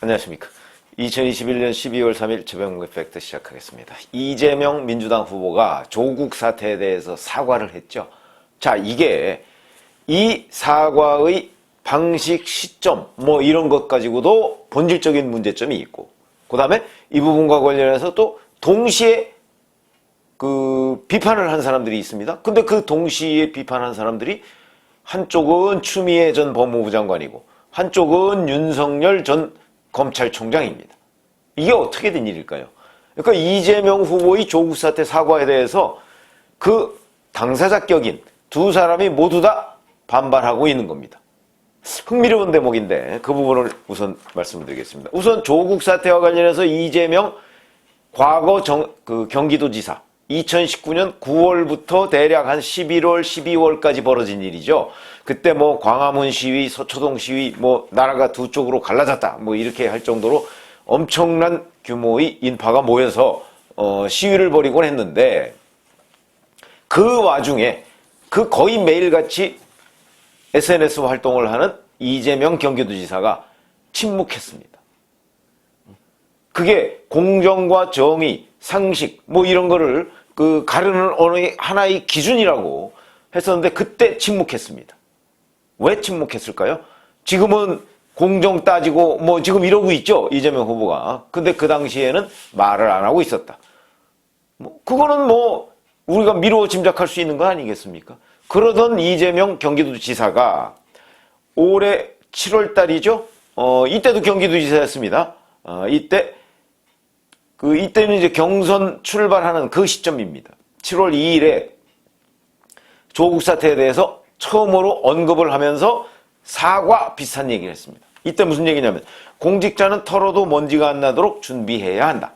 안녕하십니까. 2021년 12월 3일 최병국의 팩트 시작하겠습니다. 이재명 민주당 후보가 조국 사태에 대해서 사과를 했죠. 자, 이게 이 사과의 방식, 시점 이런 것 가지고도 본질적인 문제점이 있고, 그 다음에 이 부분과 관련해서 또 동시에 비판을 한 사람들이 있습니다. 근데 그 동시에 비판한 사람들이 한쪽은 추미애 전 법무부 장관이고 한쪽은 윤석열 전 검찰총장입니다. 이게 어떻게 된 일일까요? 그러니까 이재명 후보의 조국 사태 사과에 대해서 그 당사자격인 두 사람이 모두 다 반발하고 있는 겁니다. 흥미로운 대목인데 그 부분을 우선 말씀드리겠습니다. 우선 조국 사태와 관련해서 이재명 과거 경기도지사 2019년 9월부터 대략 한 11월, 12월까지 벌어진 일이죠. 그때 광화문 시위, 서초동 시위, 나라가 두 쪽으로 갈라졌다, 이렇게 할 정도로 엄청난 규모의 인파가 모여서 시위를 벌이곤 했는데, 그 와중에 거의 매일같이 SNS 활동을 하는 이재명 경기도지사가 침묵했습니다. 그게 공정과 정의, 상식 이런 거를 가르는 어느 하나의 기준이라고 했었는데 그때 침묵했습니다. 왜 침묵했을까요? 지금은 공정 따지고 지금 이러고 있죠, 이재명 후보가. 근데 그 당시에는 말을 안 하고 있었다. 그거는 우리가 미루어 짐작할 수 있는 거 아니겠습니까? 그러던 이재명 경기도지사가 올해 7월 달이죠. 이때도 경기도지사였습니다. 이때는 이제 경선 출발하는 그 시점입니다. 7월 2일에 조국 사태에 대해서 처음으로 언급을 하면서 사과 비슷한 얘기를 했습니다. 이때 무슨 얘기냐면, 공직자는 털어도 먼지가 안 나도록 준비해야 한다.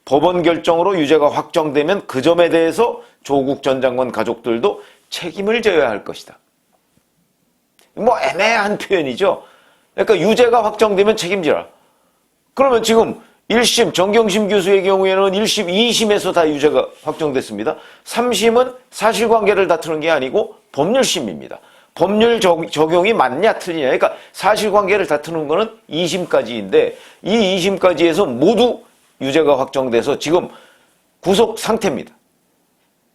법원 결정으로 유죄가 확정되면 그 점에 대해서 조국 전 장관 가족들도 책임을 져야 할 것이다. 애매한 표현이죠. 그러니까 유죄가 확정되면 책임지라. 그러면 지금 1심 정경심 교수의 경우에는 1심, 2심에서 다 유죄가 확정됐습니다. 3심은 사실관계를 다투는 게 아니고 법률심입니다. 법률 적용이 맞냐 틀리냐. 그러니까 사실관계를 다투는 거는 2심까지인데 이 2심까지에서 모두 유죄가 확정돼서 지금 구속 상태입니다.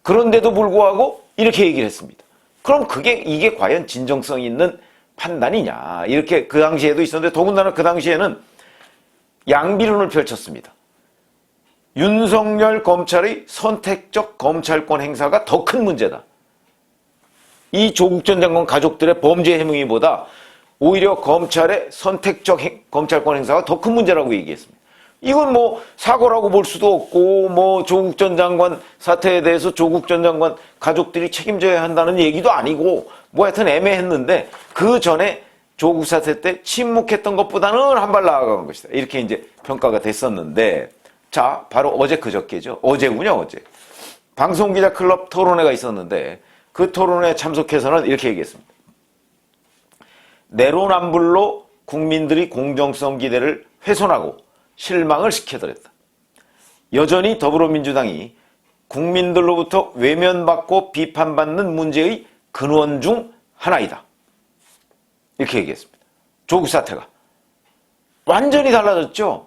그런데도 불구하고 이렇게 얘기를 했습니다. 그럼 이게 과연 진정성 있는 판단이냐. 이렇게 그 당시에도 있었는데, 더군다나 그 당시에는 양비론을 펼쳤습니다. 윤석열 검찰의 선택적 검찰권 행사가 더 큰 문제다. 이 조국 전 장관 가족들의 범죄 행위보다 오히려 검찰의 선택적 검찰권 행사가 더 큰 문제라고 얘기했습니다. 이건 사고라고 볼 수도 없고, 조국 전 장관 사태에 대해서 조국 전 장관 가족들이 책임져야 한다는 얘기도 아니고, 하여튼 애매했는데, 그 전에 조국 사태 때 침묵했던 것보다는 한 발 나아간 것이다. 이렇게 이제 평가가 됐었는데, 자, 바로 어제 그저께죠. 어제군요, 어제. 방송기자 클럽 토론회가 있었는데, 그 토론회에 참석해서는 이렇게 얘기했습니다. 내로남불로 국민들이 공정성 기대를 훼손하고 실망을 시켜드렸다. 여전히 더불어민주당이 국민들로부터 외면받고 비판받는 문제의 근원 중 하나이다. 이렇게 얘기했습니다. 조국 사태가 완전히 달라졌죠.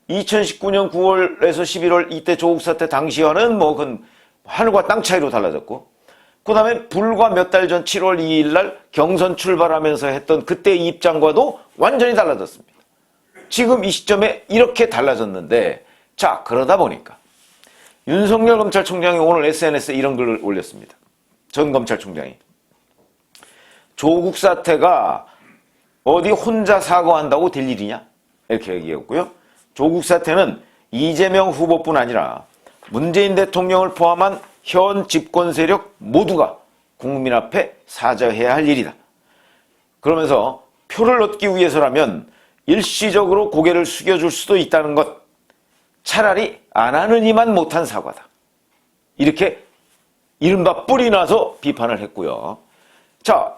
2019년 9월에서 11월 이때 조국 사태 당시와는 하늘과 땅 차이로 달라졌고, 그 다음에 불과 몇 달 전 7월 2일 날 경선 출발하면서 했던 그때의 입장과도 완전히 달라졌습니다. 지금 이 시점에 이렇게 달라졌는데, 자, 그러다 보니까 윤석열 검찰총장이 오늘 SNS에 이런 글을 올렸습니다. 전 검찰총장이 조국 사태가 어디 혼자 사과한다고 될 일이냐? 이렇게 얘기했고요. 조국 사태는 이재명 후보뿐 아니라 문재인 대통령을 포함한 현 집권 세력 모두가 국민 앞에 사죄해야 할 일이다. 그러면서 표를 얻기 위해서라면 일시적으로 고개를 숙여줄 수도 있다는 것, 차라리 안 하느니만 못한 사과다. 이렇게 이른바 뿔이 나서 비판을 했고요. 자,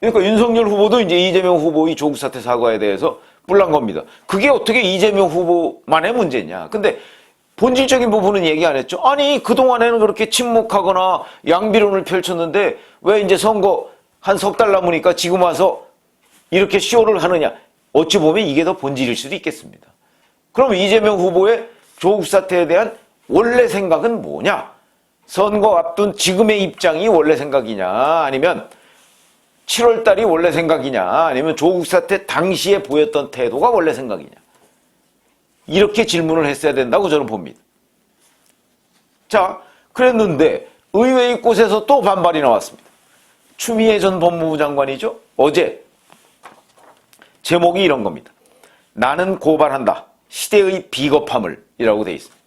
그러니까 윤석열 후보도 이제 이재명 후보의 조국 사태 사과에 대해서 뿔난 겁니다. 그게 어떻게 이재명 후보만의 문제냐. 근데 본질적인 부분은 얘기 안 했죠. 아니, 그동안에는 그렇게 침묵하거나 양비론을 펼쳤는데 왜 이제 선거 한 석 달 남으니까 지금 와서 이렇게 쇼를 하느냐. 어찌 보면 이게 더 본질일 수도 있겠습니다. 그럼 이재명 후보의 조국 사태에 대한 원래 생각은 뭐냐? 선거 앞둔 지금의 입장이 원래 생각이냐? 아니면 7월 달이 원래 생각이냐? 아니면 조국 사태 당시에 보였던 태도가 원래 생각이냐? 이렇게 질문을 했어야 된다고 저는 봅니다. 자, 그랬는데 의외의 곳에서 또 반발이 나왔습니다. 추미애 전 법무부 장관이죠. 어제 제목이 이런 겁니다. 나는 고발한다. 시대의 비겁함을 이라고 돼 있습니다.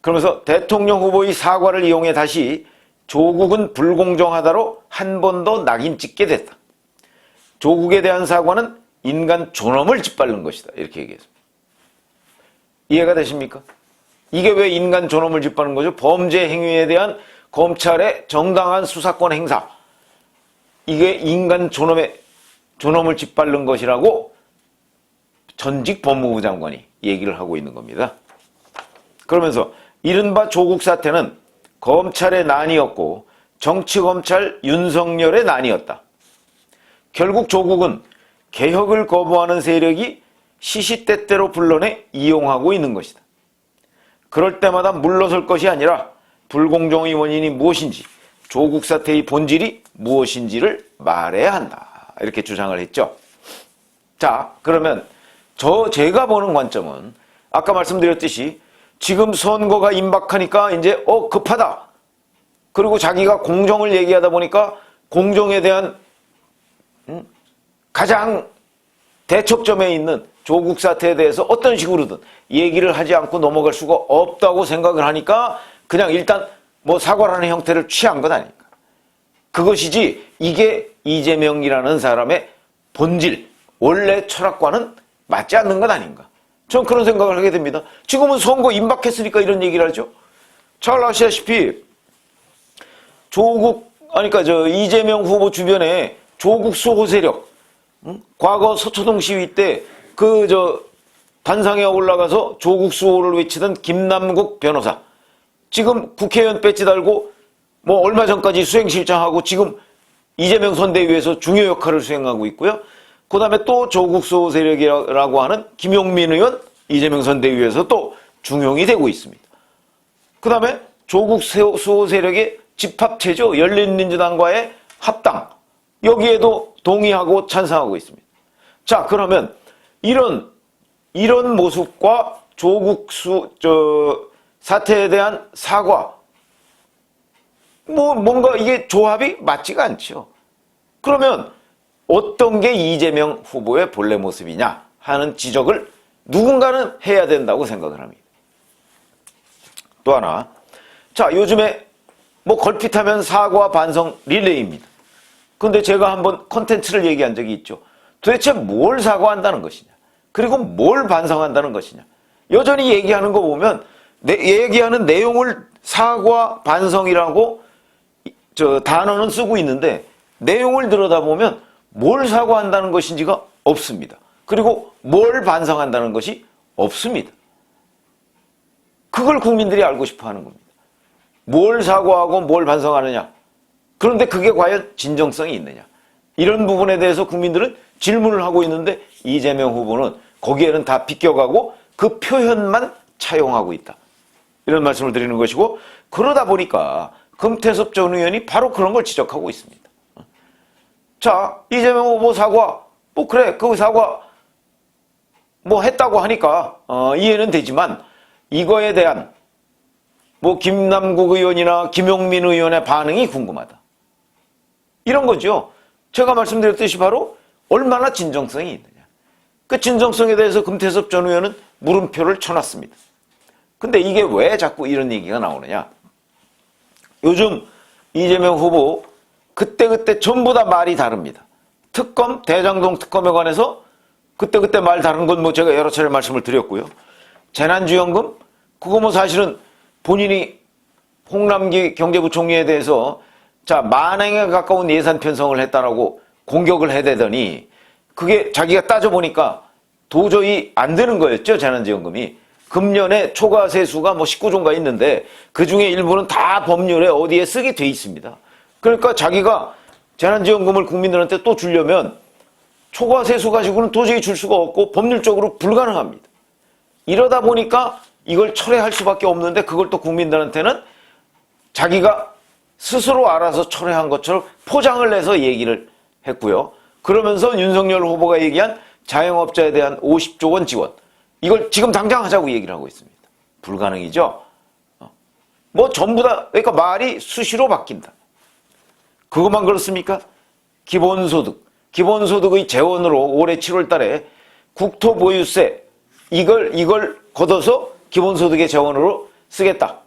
그러면서 대통령 후보의 사과를 이용해 다시 조국은 불공정하다로 한 번 더 낙인 찍게 됐다. 조국에 대한 사과는 인간 존엄을 짓밟는 것이다. 이렇게 얘기했습니다. 이해가 되십니까? 이게 왜 인간 존엄을 짓밟는 거죠? 범죄 행위에 대한 검찰의 정당한 수사권 행사. 이게 인간 존엄을 짓밟는 것이라고 전직 법무부 장관이 얘기를 하고 있는 겁니다. 그러면서 이른바 조국 사태는 검찰의 난이었고 정치검찰 윤석열의 난이었다. 결국 조국은 개혁을 거부하는 세력이 시시때때로 불러내 이용하고 있는 것이다. 그럴 때마다 물러설 것이 아니라 불공정의 원인이 무엇인지, 조국 사태의 본질이 무엇인지를 말해야 한다. 이렇게 주장을 했죠. 자, 그러면 제가 보는 관점은 아까 말씀드렸듯이 지금 선거가 임박하니까 이제 급하다. 그리고 자기가 공정을 얘기하다 보니까 공정에 대한 가장 대척점에 있는 조국 사태에 대해서 어떤 식으로든 얘기를 하지 않고 넘어갈 수가 없다고 생각을 하니까 그냥 일단 사과라는 형태를 취한 것 아닙니까? 그것이지 이게 이재명이라는 사람의 본질, 원래 철학과는 맞지 않는 것 아닌가? 전 그런 생각을 하게 됩니다. 지금은 선거 임박했으니까 이런 얘기를 하죠. 잘 아시다시피 이재명 후보 주변에 조국 수호 세력, 과거 서초동 시위 때 단상에 올라가서 조국 수호를 외치던 김남국 변호사, 지금 국회의원 배지 달고 얼마 전까지 수행실장하고 지금 이재명 선대위에서 중요 역할을 수행하고 있고요. 그 다음에 또 조국 수호 세력이라고 하는 김용민 의원, 이재명 선대위에서 또 중용이 되고 있습니다. 그 다음에 조국 수호 세력의 집합체죠. 열린민주당과의 합당, 여기에도 동의하고 찬성하고 있습니다. 자, 그러면 이런 모습과 조국 사태에 대한 사과, 뭔가 이게 조합이 맞지가 않죠. 그러면 어떤 게 이재명 후보의 본래 모습이냐 하는 지적을 누군가는 해야 된다고 생각을 합니다. 또 하나, 자, 요즘에 걸핏하면 사과 반성 릴레이입니다. 그런데 제가 한번 콘텐츠를 얘기한 적이 있죠. 도대체 뭘 사과한다는 것이냐, 그리고 뭘 반성한다는 것이냐. 여전히 얘기하는 거 보면 얘기하는 내용을 사과, 반성이라고 단어는 쓰고 있는데 내용을 들여다보면 뭘 사과한다는 것인지가 없습니다. 그리고 뭘 반성한다는 것이 없습니다. 그걸 국민들이 알고 싶어 하는 겁니다. 뭘 사과하고 뭘 반성하느냐. 그런데 그게 과연 진정성이 있느냐. 이런 부분에 대해서 국민들은 질문을 하고 있는데 이재명 후보는 거기에는 다 비껴가고 그 표현만 차용하고 있다. 이런 말씀을 드리는 것이고, 그러다 보니까 금태섭 전 의원이 바로 그런 걸 지적하고 있습니다. 자, 이재명 후보 사과, 그래, 그 사과 했다고 하니까 이해는 되지만 이거에 대한 김남국 의원이나 김용민 의원의 반응이 궁금하다. 이런 거죠. 제가 말씀드렸듯이 바로 얼마나 진정성이 있느냐. 그 진정성에 대해서 금태섭 전 의원은 물음표를 쳐놨습니다. 근데 이게 왜 자꾸 이런 얘기가 나오느냐. 요즘 이재명 후보 그때그때 전부 다 말이 다릅니다. 특검, 대장동 특검에 관해서 그때그때 말 다른 건 제가 여러 차례 말씀을 드렸고요. 재난지원금, 그거 사실은 본인이 홍남기 경제부총리에 대해서 만행에 가까운 예산 편성을 했다라고 공격을 해대더니 그게 자기가 따져보니까 도저히 안 되는 거였죠. 재난지원금이. 금년에 초과 세수가 19조인가 있는데 그 중에 일부는 다 법률에 어디에 쓰게 돼 있습니다. 그러니까 자기가 재난지원금을 국민들한테 또 주려면 초과세수 가지고는 도저히 줄 수가 없고 법률적으로 불가능합니다. 이러다 보니까 이걸 철회할 수밖에 없는데 그걸 또 국민들한테는 자기가 스스로 알아서 철회한 것처럼 포장을 내서 얘기를 했고요. 그러면서 윤석열 후보가 얘기한 자영업자에 대한 50조 원 지원, 이걸 지금 당장 하자고 얘기를 하고 있습니다. 불가능이죠. 뭐 전부 다, 그러니까 말이 수시로 바뀐다. 그것만 그렇습니까? 기본소득의 재원으로 올해 7월 달에 국토보유세, 이걸 걷어서 기본소득의 재원으로 쓰겠다.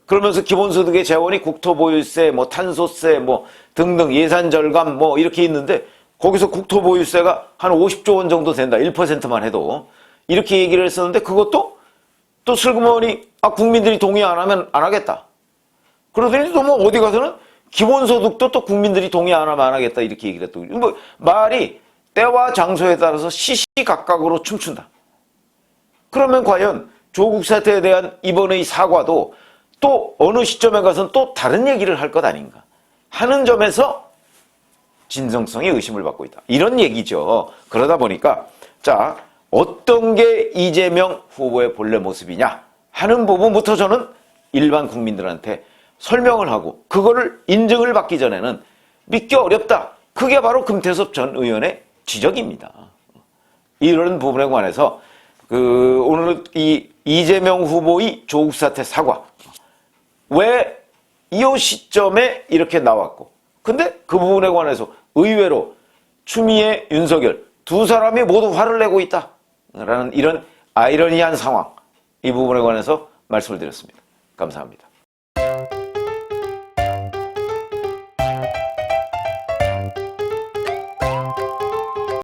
그러면서 기본소득의 재원이 국토보유세, 뭐 탄소세, 뭐 등등 예산 절감 뭐 이렇게 있는데 거기서 국토보유세가 한 50조 원 정도 된다. 1%만 해도. 이렇게 얘기를 했었는데 그것도 또 슬그머니 국민들이 동의 안 하면 안 하겠다. 그러더니 또 뭐 어디 가서는 기본소득도 또 국민들이 동의 안 하면 안 하겠다 이렇게 얘기를 했다고. 뭐 말이 때와 장소에 따라서 시시각각으로 춤춘다. 그러면 과연 조국 사태에 대한 이번의 사과도 또 어느 시점에 가서는 또 다른 얘기를 할 것 아닌가 하는 점에서 진정성의 의심을 받고 있다. 이런 얘기죠. 그러다 보니까 자, 어떤 게 이재명 후보의 본래 모습이냐 하는 부분부터 저는 일반 국민들한테 설명을 하고 그거를 인증을 받기 전에는 믿기 어렵다. 그게 바로 금태섭 전 의원의 지적입니다. 이런 부분에 관해서 오늘 이 이재명 후보의 조국 사태 사과 왜 이 시점에 이렇게 나왔고 근데 그 부분에 관해서 의외로 추미애, 윤석열 두 사람이 모두 화를 내고 있다라는 이런 아이러니한 상황, 이 부분에 관해서 말씀을 드렸습니다. 감사합니다.